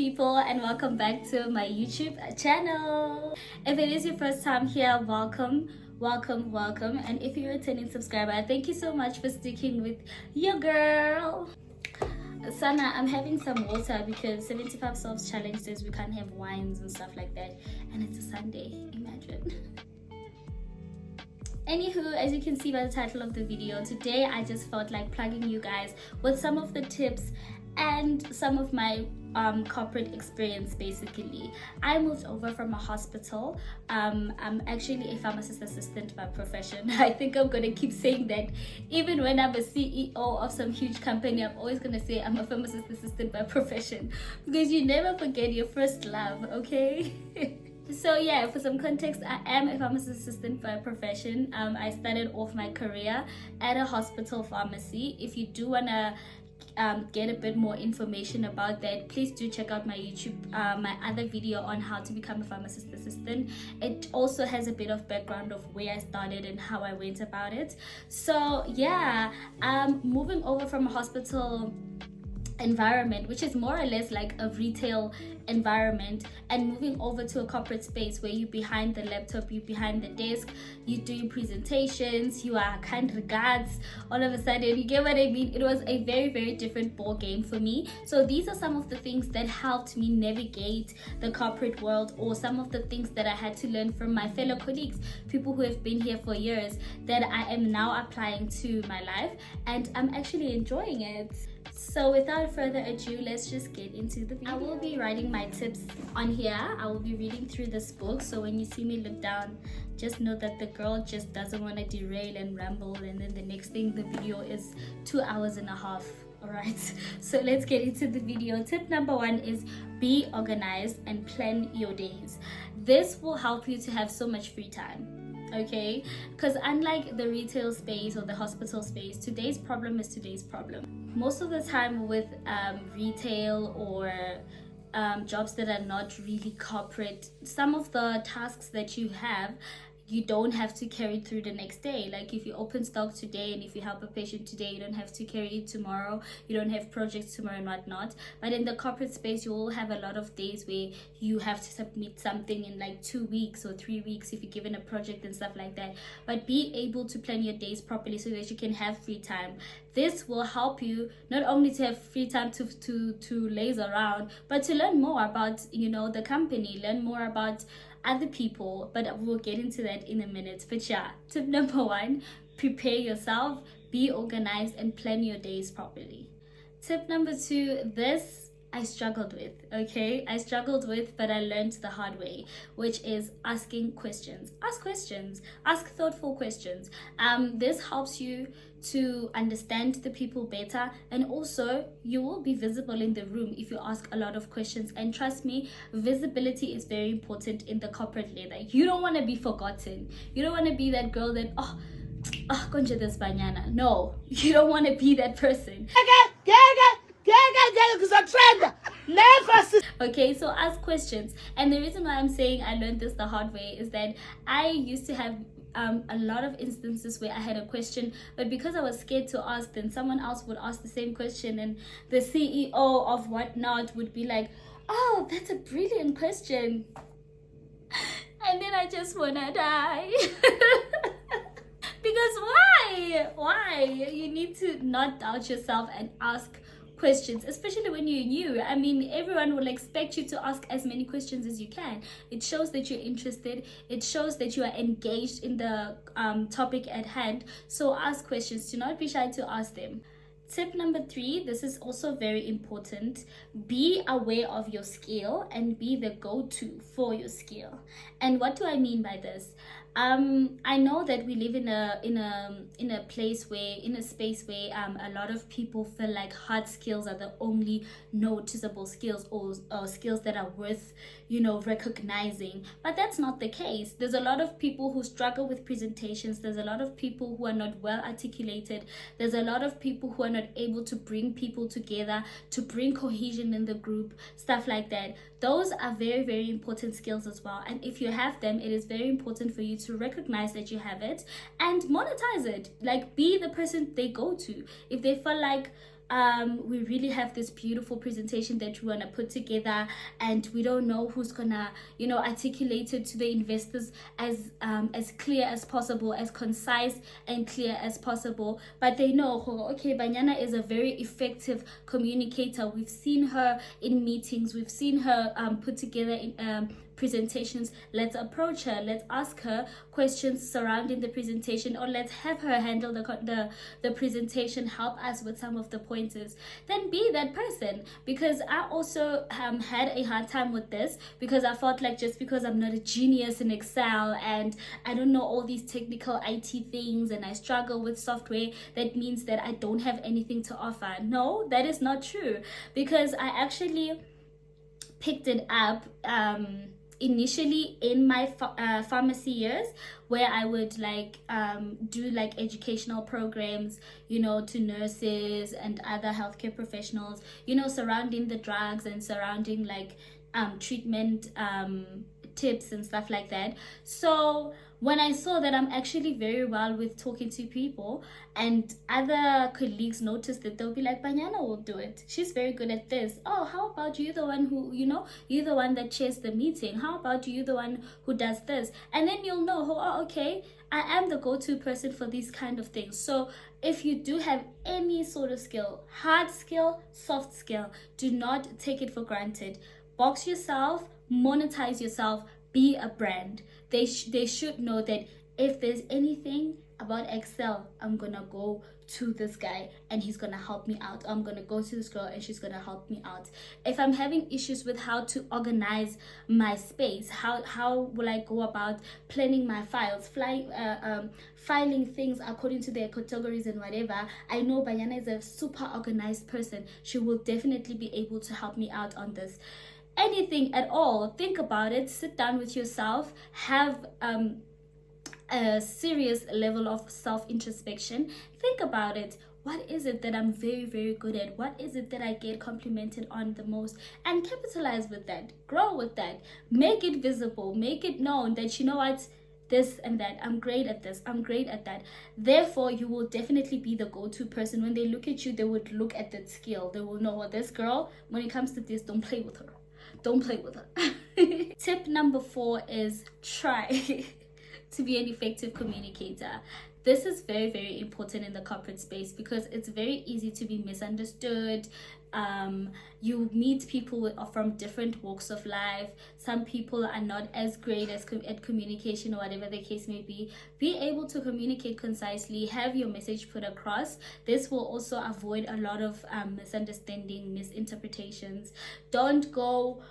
people, and welcome back to my YouTube channel. If it is your first time here, welcome. And if you're a returning subscriber, thank you so much for sticking with your girl. Sana, I'm having some water because 75 solves challenge says we can't have wines and stuff like that, and it's a Sunday, imagine. Anywho, as you can see by the title of the video, today I just felt like plugging you guys with some of the tips and some of my corporate experience. Basically, I moved over from a hospital. I'm actually a pharmacist assistant by profession. I think I'm gonna keep saying that even when I'm a CEO of some huge company. I'm always gonna say I'm a pharmacist assistant by profession, because you never forget your first love, okay? So yeah, for some context, I am a pharmacist assistant by profession. I started off my career at a hospital pharmacy. If you do wanna get a bit more information about that, please do check out my YouTube, my other video on how to become a pharmacist assistant. It also has a bit of background of where I started and how I went about it. So yeah, moving over from a hospital environment, which is more or less like a retail environment, and moving over to a corporate space where you're behind the laptop, you're behind the desk, you're doing presentations, you are kind regards, all of a sudden, you get what I mean? It was a very different ball game for me. So these are some of the things that helped me navigate the corporate world, or some of the things that I had to learn from my fellow colleagues, people who have been here for years, that I am now applying to my life, and I'm actually enjoying it. So without further ado, let's just get into the video. I will be writing my tips on here. I will be reading through this book, so when you see me look down, just know that the girl just doesn't want to derail and ramble, and then the next thing, the video is 2.5 hours. Alright, so let's get into the video. Tip number 1 is be organized and plan your days. This will help you to have so much free time, okay? Because unlike the retail space or the hospital space, today's problem is today's problem. Most of the time with retail or jobs that are not really corporate, some of the tasks that you have, you don't have to carry through the next day. Like if you open stock today and if you help a patient today, you don't have to carry it tomorrow. You don't have projects tomorrow and whatnot. But in the corporate space, you will have a lot of days where you have to submit something in like 2 weeks or 3 weeks if you're given a project and stuff like that. But be able to plan your days properly so that you can have free time. This will help you not only to have free time to laze around, but to learn more about, you know, the company, learn more about other people, but we'll get into that in a minute. But yeah, tip number 1, prepare yourself, be organized, and plan your days properly. Tip number 2, this I struggled with, okay? I struggled with, but I learned the hard way, which is asking questions. Ask thoughtful questions. This helps you to understand the people better, and also you will be visible in the room if you ask a lot of questions. And trust me, visibility is very important in the corporate ladder. You don't want to be forgotten. You don't want to be that girl that concha this banana. No, you don't want to be that person. Okay, so ask questions. And the reason why I'm saying I learned this the hard way is that I used to have a lot of instances where I had a question, but because I was scared to ask, then someone else would ask the same question, and the CEO of whatnot would be like, oh, that's a brilliant question. And then I just wanna die. Because why? You need to not doubt yourself and ask questions, especially when you're new. I mean, everyone will expect you to ask as many questions as you can. It shows that you're interested. It shows that you are engaged in the topic at hand. So ask questions. Do not be shy to ask them. Tip number 3, this is also very important. Be aware of your skill and be the go-to for your skill. And what do I mean by this? I know that we live in a place where, in a space where a lot of people feel like hard skills are the only noticeable skills, or skills that are worth, you know, recognizing. But that's not the case. There's a lot of people who struggle with presentations. There's a lot of people who are not well articulated. There's a lot of people who are not able to bring people together, to bring cohesion in the group, stuff like that. Those are very important skills as well. And if you have them, it is very important for you to recognize that you have it and monetize it. Like, be the person they go to. If they feel like we really have this beautiful presentation that we want to put together, and we don't know who's gonna, you know, articulate it to the investors as clear as possible, as concise and clear as possible. But they know, oh, okay, Banyana is a very effective communicator. We've seen her in meetings, we've seen her put together in presentations. Let's approach her, let's ask her questions surrounding the presentation, or let's have her handle the presentation, help us with some of the pointers. Then be that person, because I also had a hard time with this, because I felt like just because I'm not a genius in Excel and I don't know all these technical IT things and I struggle with software, that means that I don't have anything to offer. No, that is not true, because I actually picked it up initially in my pharmacy years, where I would like do like educational programs, you know, to nurses and other healthcare professionals, you know, surrounding the drugs and surrounding like treatment tips and stuff like that. So when I saw that I'm actually very well with talking to people, and other colleagues noticed that, they'll be like, Banyana will do it. She's very good at this. Oh, how about you, the one who, you know, you're the one that chairs the meeting. How about you, the one who does this? And then you'll know, oh, okay, I am the go-to person for these kind of things. So if you do have any sort of skill, hard skill, soft skill, do not take it for granted. Box yourself, monetize yourself, be a brand. They should know that if there's anything about Excel, I'm gonna go to this guy and he's gonna help me out. I'm gonna go to this girl and she's gonna help me out. If I'm having issues with how to organize my space, how will I go about planning my files, filing things according to their categories and whatever, I know Banyana is a super organized person. She will definitely be able to help me out on this. Anything at all, think about it, sit down with yourself, have a serious level of self-introspection. Think about it. What is it that I'm very, very good at? What is it that I get complimented on the most? And capitalize with that, grow with that, make it visible, make it known that, you know what, this and that, I'm great at this, I'm great at that. Therefore, you will definitely be the go-to person. When they look at you, they would look at that skill. They will know, well, this girl, when it comes to this, don't play with her. Don't play with her. Tip number 4 is try to be an effective communicator. This is very, very important in the corporate space, because it's very easy to be misunderstood. You meet people from different walks of life. Some people are not as great at communication, or whatever the case may be. Be able to communicate concisely, have your message put across. This will also avoid a lot of misunderstanding, misinterpretations. Don't go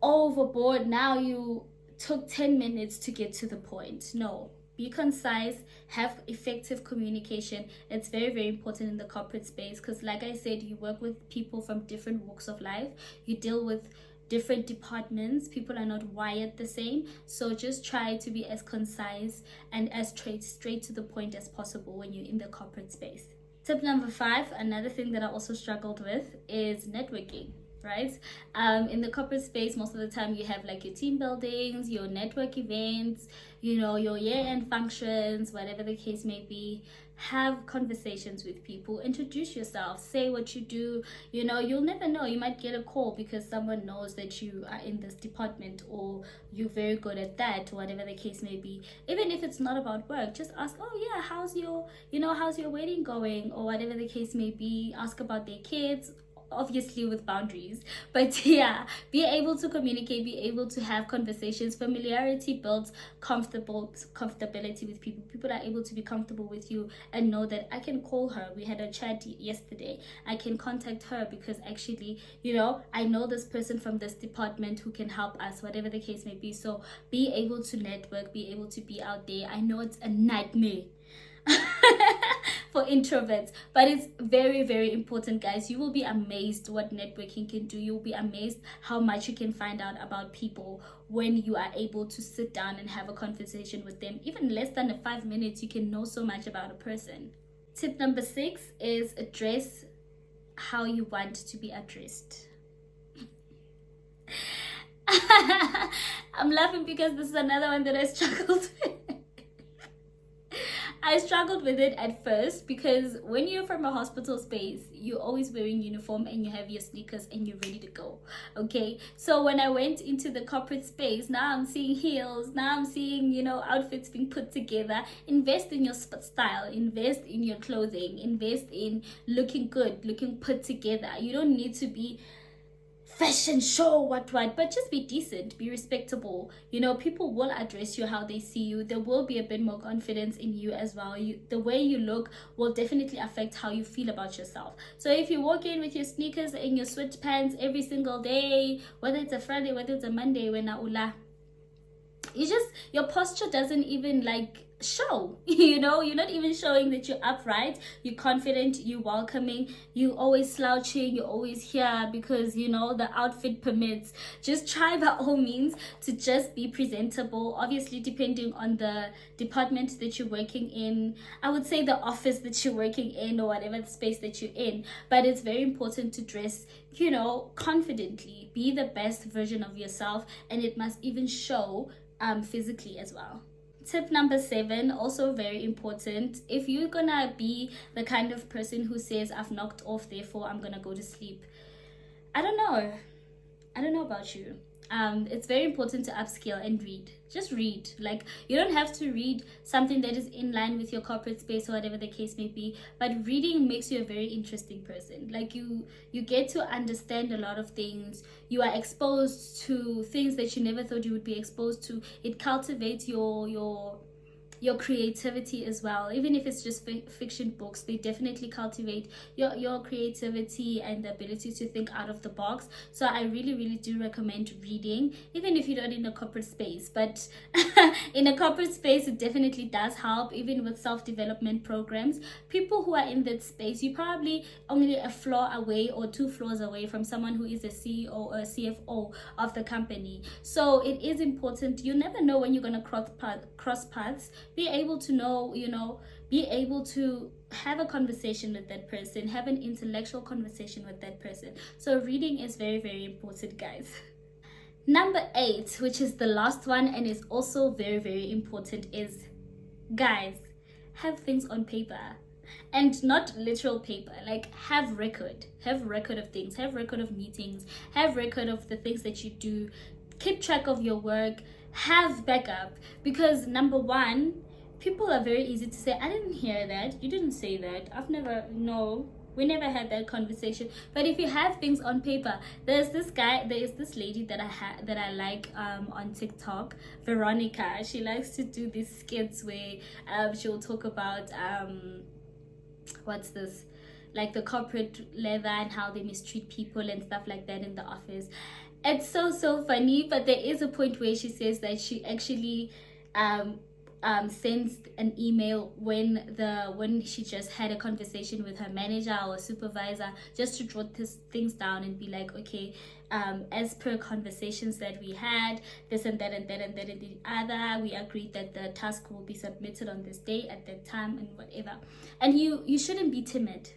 overboard. Now you took 10 minutes to get to the point. No, be concise, have effective communication. It's very, very important in the corporate space, because like I said, you work with people from different walks of life, you deal with different departments, people are not wired the same. So just try to be as concise and as straight to the point as possible when you're in the corporate space. Tip number 5, another thing that I also struggled with, is networking. Right? In the corporate space, most of the time you have like your team buildings, your network events, you know, your year-end functions, whatever the case may be. Have conversations with people, introduce yourself, say what you do. You know, you'll never know, you might get a call because someone knows that you are in this department, or you're very good at that, or whatever the case may be. Even if it's not about work, just ask, oh yeah, how's your wedding going, or whatever the case may be. Ask about their kids, obviously with boundaries, but yeah, be able to communicate, be able to have conversations. Familiarity builds comfortability with people. People are able to be comfortable with you and know that I can call her. We had a chat yesterday, I can contact her because actually, you know, I know this person from this department who can help us, whatever the case may be. So be able to network, be able to be out there. I know it's a nightmare for introverts, but it's very, very important, guys. You will be amazed what networking can do. You'll be amazed how much you can find out about people when you are able to sit down and have a conversation with them. Even less than 5 minutes, you can know so much about a person. Tip number 6 is address how you want to be addressed. I'm laughing because this is another one that I struggled with. I struggled with it at first because when you're from a hospital space, you're always wearing uniform and you have your sneakers and you're ready to go. Okay, so when I went into the corporate space, now I'm seeing heels, now I'm seeing, you know, outfits being put together. Invest in your style, invest in your clothing, invest in looking good, looking put together. You don't need to be fashion show what, but just be decent, be respectable. You know, people will address you how they see you. There will be a bit more confidence in you as well. The way you look will definitely affect how you feel about yourself. So if you walk in with your sneakers and your sweatpants every single day, whether it's a Friday, whether it's a Monday, when your posture doesn't even like show. You know, you're not even showing that you're upright, you're confident, you're welcoming, you always slouching, you're always here because, you know, the outfit permits. Just try by all means to just be presentable, obviously depending on the department that you're working in. I would say the office that you're working in or whatever the space that you're in, but it's very important to dress, you know, confidently. Be the best version of yourself, and it must even show physically as well. Tip number 7, also very important. If you're gonna be the kind of person who says, I've knocked off, therefore I'm gonna go to sleep, I don't know about you. It's very important to upskill and read. Just read. Like, you don't have to read something that is in line with your corporate space or whatever the case may be, but reading makes you a very interesting person. Like, you get to understand a lot of things. You are exposed to things that you never thought you would be exposed to. It cultivates your creativity as well. Even if it's just fiction books, they definitely cultivate your creativity and the ability to think out of the box. So I really do recommend reading, even if you're not in a corporate space. But in a corporate space, it definitely does help, even with self-development programs. People who are in that space, you probably only a floor away or 2 floors away from someone who is a CEO or a CFO of the company. So it is important. You never know when you're going to cross paths. Be able to know, you know, be able to have a conversation with that person, have an intellectual conversation with that person. So reading is very important, guys. Number 8, which is the last one and is also very important, is, guys, have things on paper. And not literal paper. Like, have record of things, have record of meetings, have record of the things that you do. Keep track of your work, have backup, because number 1, people are very easy to say, I didn't hear that, you didn't say that, we never had that conversation. But if you have things on paper, there's this lady that I like on TikTok, Veronica. She likes to do these skits where she'll talk about what's this, like the corporate leather and how they mistreat people and stuff like that in the office. It's so funny, but there is a point where she says that she actually sends an email when she just had a conversation with her manager or supervisor, just to jot things down and be like, okay, as per conversations that we had, this and that and that and that and the other, we agreed that the task will be submitted on this day at that time and whatever. And you shouldn't be timid.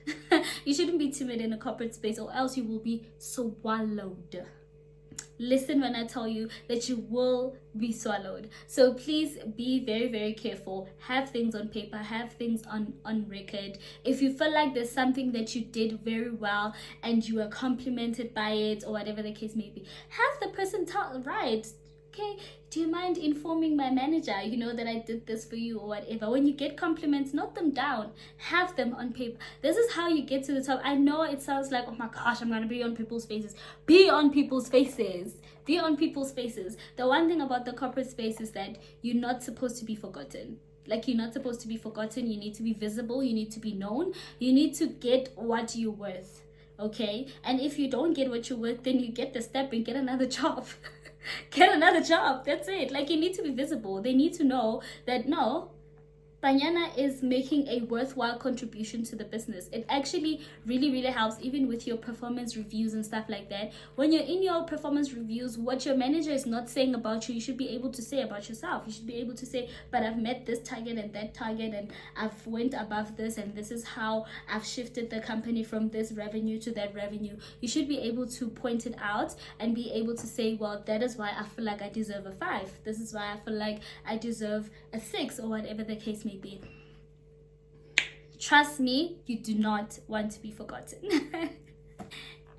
You shouldn't be timid in a corporate space, or else you will be swallowed. Listen when I tell you that you will be swallowed. So please be very careful. Have things on paper, have things on record. If you feel like there's something that you did very well and you are complimented by it or whatever the case may be, have the person right, okay, do you mind informing my manager, you know, that I did this for you or whatever. When you get compliments, note them down, have them on paper. This is how you get to the top. I know it sounds like, oh my gosh, I'm gonna be on people's faces. Be on people's faces. Be on people's faces. The one thing about the corporate space is that you're not supposed to be forgotten. Like, you're not supposed to be forgotten. You need to be visible, you need to be known, you need to get what you're worth. Okay, and if you don't get what you're worth, then you get the step and get another job. Get another job. That's it. Like, you need to be visible. They need to know that, no, Banyana is making a worthwhile contribution to the business. It actually really helps, even with your performance reviews and stuff like that. When you're in your performance reviews, what your manager is not saying about you, you should be able to say about yourself. You should be able to say, but I've met this target and that target, and I've went above this, and this is how I've shifted the company from this revenue to that revenue. You should be able to point it out and be able to say, well, that is why I feel like I deserve a 5. This is why I feel like I deserve a 6, or whatever the case may be. Trust me, you do not want to be forgotten.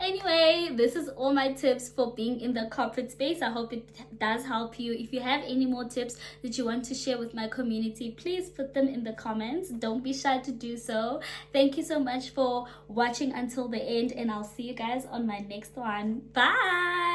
Anyway, this is all my tips for being in the corporate space. I hope it does help you. If you have any more tips that you want to share with my community, please put them in the comments. Don't be shy to do so. Thank you so much for watching until the end, and I'll see you guys on my next one. Bye.